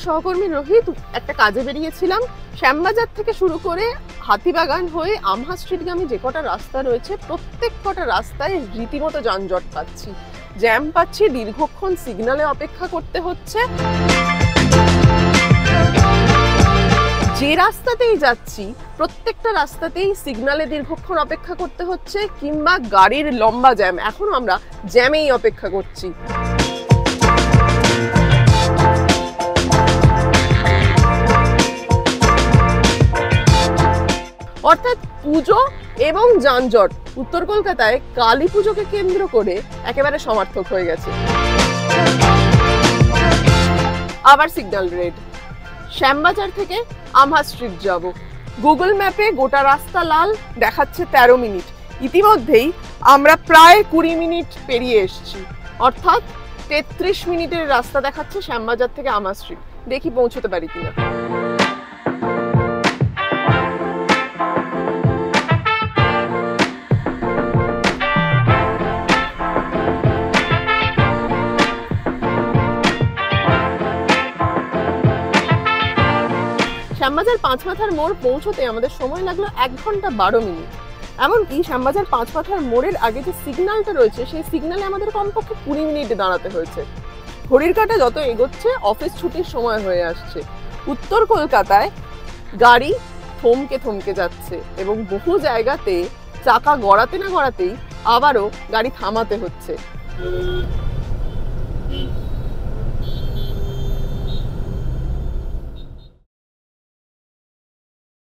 সহকর্মী রোহিত একটা কাজে বেরিয়েছিলাম। শ্যামবাজার থেকে শুরু করে হাতিবাগান হয়ে আমহা স্ট্রিটগামী যে কটা রাস্তা রয়েছে প্রত্যেক কটা রাস্তায় রীতিমতো যানজট পাচ্ছি, জ্যাম পাচ্ছি, দীর্ঘক্ষণ সিগন্যালে অপেক্ষা করতে হচ্ছে। যে রাস্তাতেই যাচ্ছি প্রত্যেকটা রাস্তাতেই সিগন্যালে দীর্ঘক্ষণ অপেক্ষা করতে হচ্ছে কিংবা গাড়ির লম্বা জ্যাম। এখন আমরা জ্যামেই অপেক্ষা করছি। অর্থাৎ পুজো এবং যানজট উত্তর কলকাতায় কালী পুজোকে কেন্দ্র করে একেবারে সমার্থক হয়ে গেছে। আবার সিগন্যাল রেড। শ্যামবাজার থেকে আমহা স্ট্রিট যাব, গুগল ম্যাপে গোটা রাস্তা লাল দেখাচ্ছে 13 মিনিট। ইতিমধ্যেই আমরা প্রায় 20 মিনিট পেরিয়ে এসেছি, অর্থাৎ 33 মিনিটের রাস্তা দেখাচ্ছে শ্যামবাজার থেকে আমহা স্ট্রিট। দেখি পৌঁছতে পারি কিনা। শ্যামবাজার পাঁচমাথার মোড় পৌঁছতে আমাদের সময় লাগলো 1 ঘন্টা 12 মিনিট। এমনকি শ্যামবাজার পাঁচমাথার মোড়ের আগে যে সিগন্যালটা রয়েছে সেই সিগন্যালে আমাদের কমপক্ষে 20 মিনিট দাঁড়াতে হয়েছে। ঘড়ির কাঁটা যত এগোচ্ছে অফিস ছুটির সময় হয়ে আসছে। উত্তর কলকাতায় গাড়ি থমকে থমকে যাচ্ছে এবং বহু জায়গাতে চাকা গড়াতে না গড়াতেই আবারও গাড়ি থামাতে হচ্ছে।